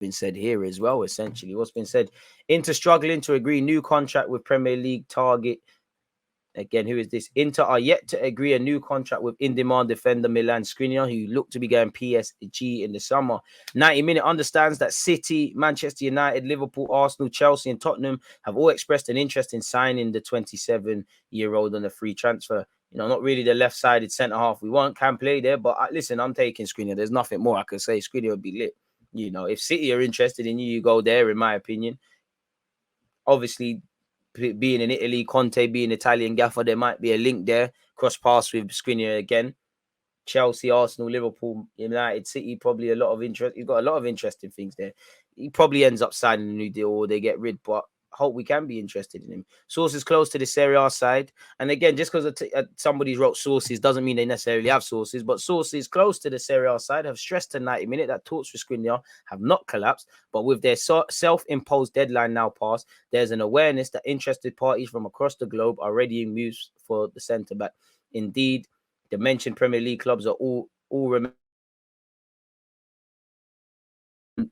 been said here as well, essentially. What's been said? Inter struggling to agree new contract with Premier League target. Again, who is this? Inter are yet to agree a new contract with in-demand defender Milan Škriniar, who looked to be going PSG in the summer. 90-minute understands that City, Manchester United, Liverpool, Arsenal, Chelsea and Tottenham have all expressed an interest in signing the 27-year-old on a free transfer. You know, not really the left-sided centre-half we want, can play there, but listen, I'm taking Škriniar. There's nothing more I could say. Škriniar would be lit. You know, if City are interested in you, you go there, in my opinion. Obviously, being in Italy, Conte being Italian gaffer, there might be a link there. Cross paths with Skriniar again. Chelsea, Arsenal, Liverpool, United, City, probably a lot of interest. He's got a lot of interesting things there. He probably ends up signing a new deal or they get rid, but hope we can be interested in him. Sources close to the Serie A side. And again, just because somebody wrote sources doesn't mean they necessarily have sources, but sources close to the Serie A side have stressed to 90-minute that talks for Skriniar have not collapsed, but with their self-imposed deadline now passed, there's an awareness that interested parties from across the globe are readying moves for the centre-back. Indeed, the mentioned Premier League clubs are all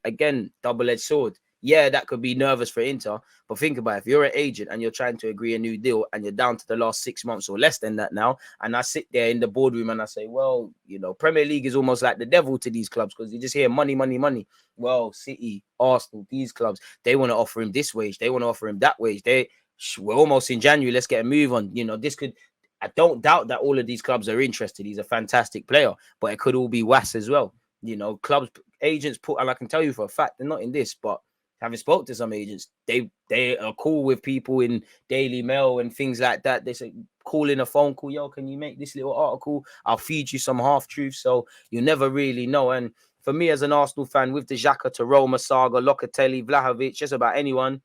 again, double-edged sword. Yeah, that could be nervous for Inter, but think about it. If you're an agent and you're trying to agree a new deal and you're down to the last 6 months or less than that now, and I sit there in the boardroom and I say, well, you know, Premier League is almost like the devil to these clubs because you just hear money, money, money. Well, City, Arsenal, these clubs, they want to offer him this wage. They want to offer him that wage. We're almost in January. Let's get a move on. You know, this could... I don't doubt that all of these clubs are interested. He's a fantastic player, but it could all be was as well. You know, clubs, agents put, and I can tell you for a fact, they're not in this, but having spoke to some agents, they are cool with people in Daily Mail and things like that. They say, call in a phone call, yo, can you make this little article? I'll feed you some half-truths. So you never really know. And for me as an Arsenal fan, with the Xhaka to Roma saga, Locatelli, Vlahovic, just about anything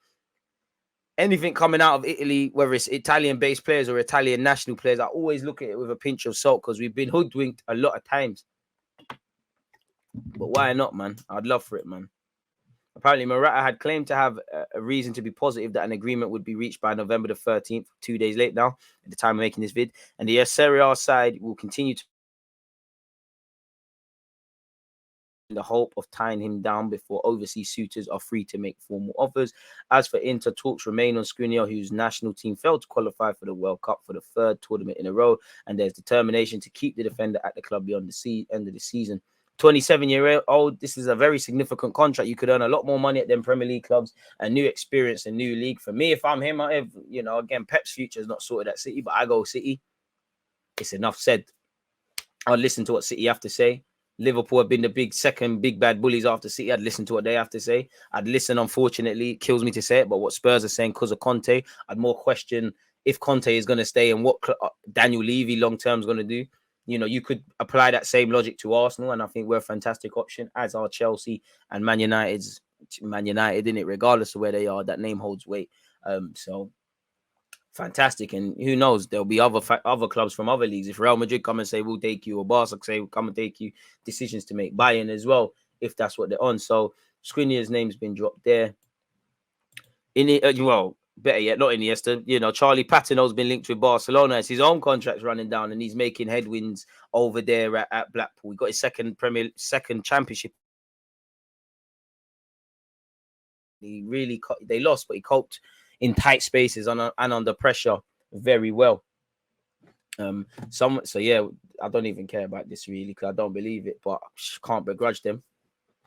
coming out of Italy, whether it's Italian-based players or Italian national players, I always look at it with a pinch of salt because we've been hoodwinked a lot of times. But why not, man? I'd love for it, man. Apparently, Morata had claimed to have a reason to be positive that an agreement would be reached by November the 13th, 2 days late now, at the time of making this vid. And the Serie A side will continue to in the hope of tying him down before overseas suitors are free to make formal offers. As for Inter, talks remain on Skriniar, whose national team failed to qualify for the World Cup for the third tournament in a row, and there's determination to keep the defender at the club beyond the end of the season. 27-year-old, this is a very significant contract. You could earn a lot more money at them Premier League clubs, a new experience, a new league. For me, if I'm him, again, Pep's future is not sorted at City, but I go City. It's enough said. I'll listen to what City have to say. Liverpool have been the second big bad bullies after City. I'd listen to what they have to say. I'd listen, unfortunately. It kills me to say it, but what Spurs are saying because of Conte, I'd more question if Conte is going to stay and what Daniel Levy long-term is going to do. You know, you could apply that same logic to Arsenal, and I think we're a fantastic option, as are Chelsea and Man United, in it, regardless of where they are. That name holds weight. So fantastic, and who knows? There'll be other clubs from other leagues. If Real Madrid come and say we'll take you, or Barca say we'll come and take you, decisions to make. Bayern as well, if that's what they're on. So Skriniar's name's been dropped there. In it, better yet, not Iniesta. You know, Charlie Patino's been linked with Barcelona as his own contract's running down, and he's making headwinds over there at Blackpool. He got his second championship. They lost, but he coped in tight spaces and under pressure very well. I don't even care about this really because I don't believe it, but I can't begrudge them.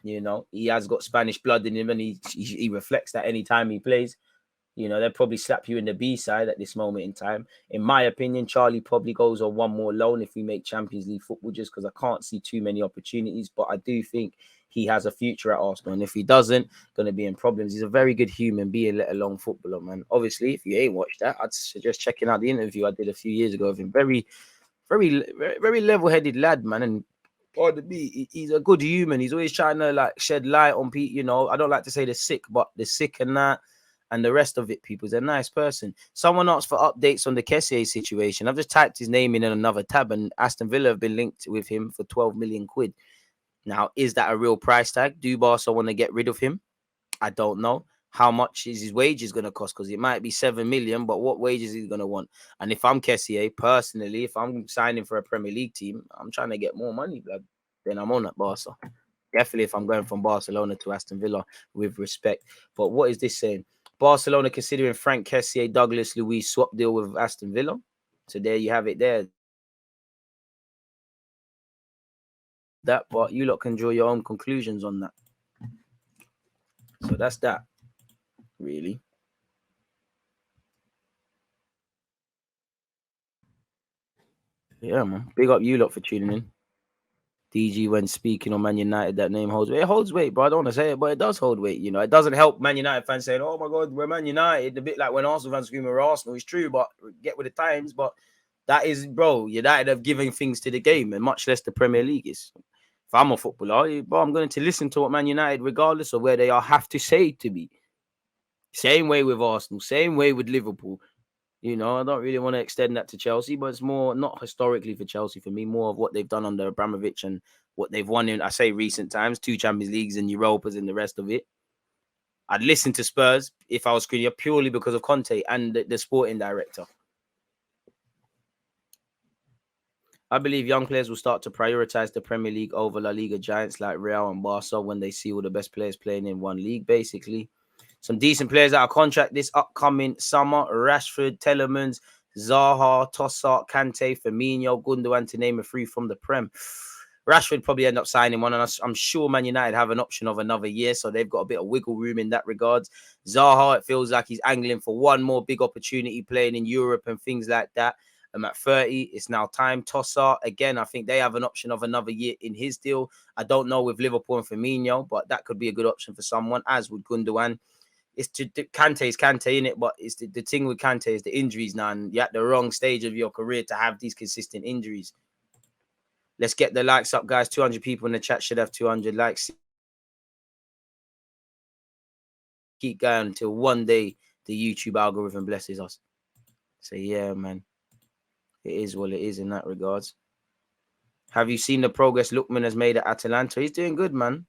You know, he has got Spanish blood in him, and he reflects that anytime he plays. You know, they'll probably slap you in the B side at this moment in time. In my opinion, Charlie probably goes on one more loan if we make Champions League football, just because I can't see too many opportunities. But I do think he has a future at Arsenal. And if he doesn't, going to be in problems. He's a very good human being, let alone footballer, man. Obviously, if you ain't watched that, I'd suggest checking out the interview I did a few years ago of him. Very, very, very level-headed lad, man. And he's a good human. He's always trying to shed light on people. You know, I don't like to say the sick, but the sick and that. And the rest of it, people, is a nice person. Someone asked for updates on the Kessie situation. I've just typed his name in another tab, and Aston Villa have been linked with him for 12 million quid. Now, is that a real price tag? Do Barca want to get rid of him? I don't know. How much is his wages going to cost? Because it might be 7 million, but what wages is he going to want? And if I'm Kessie, personally, if I'm signing for a Premier League team, I'm trying to get more money, blood, than I'm on at Barca. Definitely if I'm going from Barcelona to Aston Villa, with respect. But what is this saying? Barcelona considering Franck Kessie, Douglas Luiz swap deal with Aston Villa. So there you have it there. That, but you lot can draw your own conclusions on that. So that's that, really. Yeah, man. Big up you lot for tuning in. DG, when speaking on Man United, that name holds weight. It holds weight, bro. I don't want to say it, but it does hold weight. You know, it doesn't help Man United fans saying, "Oh my God, we're Man United." A bit like when Arsenal fans scream, "We're Arsenal." It's true, but get with the times. But that is, bro, United have given things to the game, and much less the Premier League is. If I'm a footballer, bro, I'm going to listen to what Man United, regardless of where they are, have to say to me. Same way with Arsenal, same way with Liverpool. You know, I don't really want to extend that to Chelsea, but it's more not historically for Chelsea for me, more of what they've done under Abramovich and what they've won in, I say, recent times, 2 Champions Leagues and Europas and the rest of it. I'd listen to Spurs if I was Skriniar purely because of Conte and the sporting director. I believe young players will start to prioritize the Premier League over La Liga giants like Real and Barca when they see all the best players playing in one league, basically. Some decent players out of contract this upcoming summer: Rashford, Telemans, Zaha, Tossart, Kante, Firmino, Gundogan, to name a few from the Prem. Rashford probably end up signing one, and I'm sure Man United have an option of another year, so they've got a bit of wiggle room in that regards. Zaha, it feels like he's angling for one more big opportunity playing in Europe and things like that. At 30, it's now time. Tossart, again, I think they have an option of another year in his deal. I don't know with Liverpool and Firmino, but that could be a good option for someone, as would Gundogan. It's Kante's Kante in it, but it's the thing with Kante is the injuries now, and you're at the wrong stage of your career to have these consistent injuries. Let's get the likes up, guys. 200 people in the chat should have 200 likes. Keep going until one day the YouTube algorithm blesses us. So yeah, man, it is what it is in that regards. Have you seen the progress Lookman has made at Atalanta? He's doing good, man.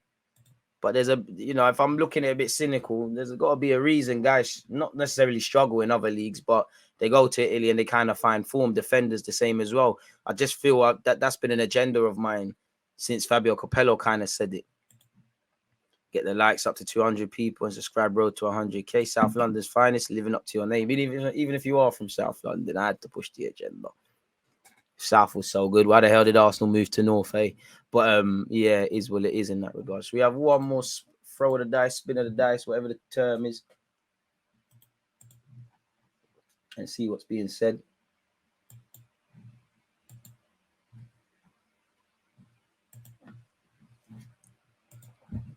But there's a, you know, if I'm looking at it a bit cynical, there's got to be a reason guys not necessarily struggle in other leagues, but they go to Italy and they kind of find form. Defenders the same as well. I just feel that's been an agenda of mine since Fabio Capello kind of said it. Get the likes up to 200 people and subscribe road to 100k. South London's finest, living up to your name. Even if you are from South London, I had to push the agenda. South was so good. Why the hell did Arsenal move to North, eh? But yeah, it is what it is in that regard. So we have one more throw of the dice, spin of the dice, whatever the term is, and see what's being said.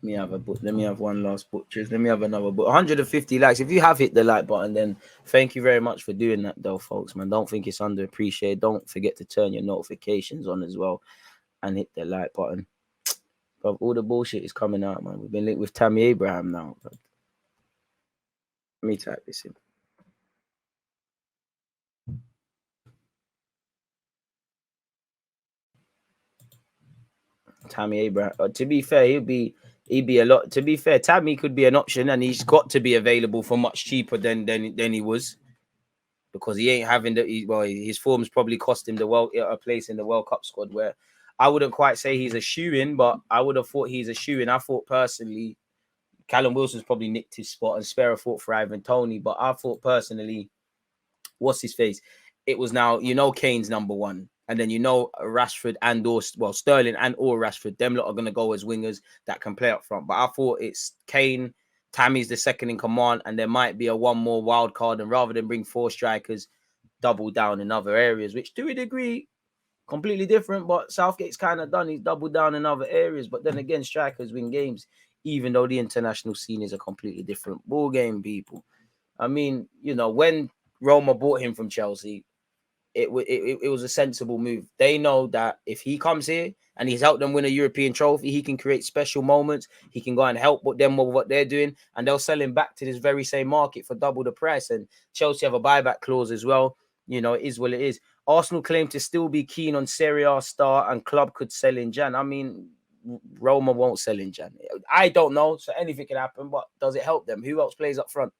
Let me have one last butchers. Let me have another book. 150 likes. If you have hit the like button, then thank you very much for doing that, though, folks. Man, don't think it's underappreciated. Don't forget to turn your notifications on as well, and hit the like button. But all the bullshit is coming out, man. We've been linked with Tammy Abraham now. Let me type this in. Tammy Abraham. To be fair, he'd be a lot. To be fair, Tammy could be an option, and he's got to be available for much cheaper than he was, because he ain't having his form's probably cost him a place in the World Cup squad. Where I wouldn't quite say he's a shoe-in, but I would have thought he's a shoe-in. I thought personally, Callum Wilson's probably nicked his spot, and Sparrow fought for Ivan Toney. But I thought personally, what's his face? It was now, Kane's number one. And then, Rashford Sterling and or Rashford, them lot are going to go as wingers that can play up front. But I thought it's Kane, Tammy's the second in command, and there might be a one more wild card. And rather than bring 4 strikers, double down in other areas, which to a degree, completely different. But Southgate's kind of done. He's doubled down in other areas. But then again, strikers win games, even though the international scene is a completely different ball game, people. I mean, when Roma bought him from Chelsea, it was a sensible move. They know that if he comes here and he's helped them win a European trophy, he can create special moments. He can go and help them with what they're doing, and they'll sell him back to this very same market for double the price. And Chelsea have a buyback clause as well. It is what it is. Arsenal claim to still be keen on Serie A star, and club could sell in Jan. I mean, Roma won't sell in Jan. I don't know, so anything can happen. But does it help them? Who else plays up front?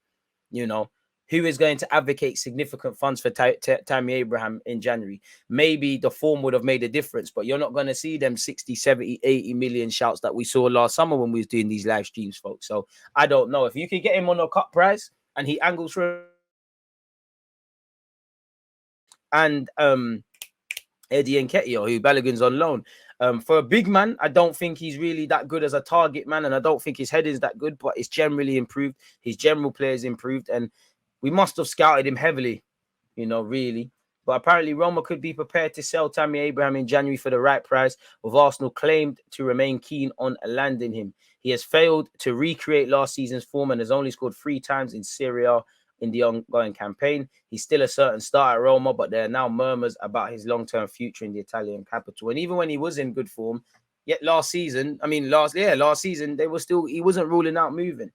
who is going to advocate significant funds for Tammy Abraham in January? Maybe the form would have made a difference, but you're not going to see them 60, 70, 80 million shouts that we saw last summer when we was doing these live streams, folks. So I don't know. If you could get him on a cut price and he angles for and Eddie Nketiah, who Balogun's on loan. For a big man, I don't think he's really that good as a target man, and I don't think his head is that good, but it's generally improved. His general play is improved, and we must have scouted him heavily, really. But apparently Roma could be prepared to sell Tammy Abraham in January for the right price, with Arsenal claimed to remain keen on landing him. He has failed to recreate last season's form and has only scored 3 times in Serie A in the ongoing campaign. He's still a certain star at Roma, but there are now murmurs about his long-term future in the Italian capital. And even when he was in good form, yet last season, he wasn't ruling out moving.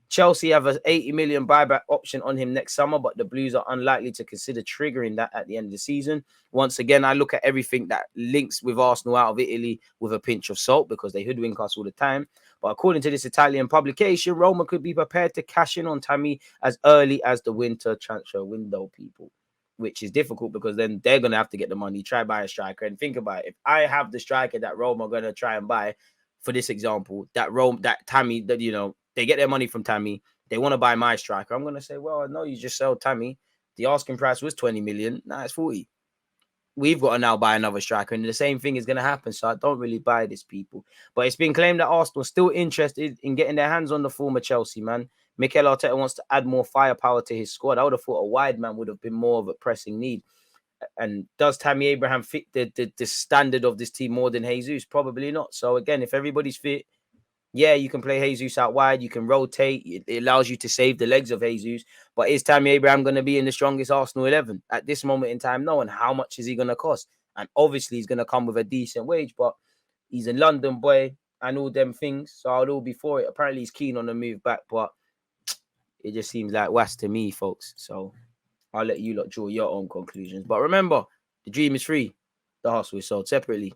Chelsea have an 80 million buyback option on him next summer, but the Blues are unlikely to consider triggering that at the end of the season. Once again, I look at everything that links with Arsenal out of Italy with a pinch of salt because they hoodwink us all the time. But according to this Italian publication, Roma could be prepared to cash in on Tammy as early as the winter transfer window, people, which is difficult because then they're going to have to get the money, try buy a striker. And think about it. If I have the striker that Roma are going to try and buy, for this example, that Tammy, that, they get their money from Tammy. They want to buy my striker. I'm going to say, well, no, you just sell Tammy. The asking price was 20 million. Now it's 40. We've got to now buy another striker. And the same thing is going to happen. So I don't really buy this, people. But it's been claimed that Arsenal are still interested in getting their hands on the former Chelsea man. Mikel Arteta wants to add more firepower to his squad. I would have thought a wide man would have been more of a pressing need. And does Tammy Abraham fit the standard of this team more than Jesus? Probably not. So again, if everybody's fit, yeah, you can play Jesus out wide. You can rotate. It allows you to save the legs of Jesus. But is Tammy Abraham going to be in the strongest Arsenal 11 at this moment in time? No. And how much is he going to cost? And obviously, he's going to come with a decent wage, but he's a London boy and all them things. So I'll all be for it. Apparently, he's keen on the move back, but it just seems like was to me, folks. So I'll let you lot draw your own conclusions. But remember, the dream is free. The hustle is sold separately.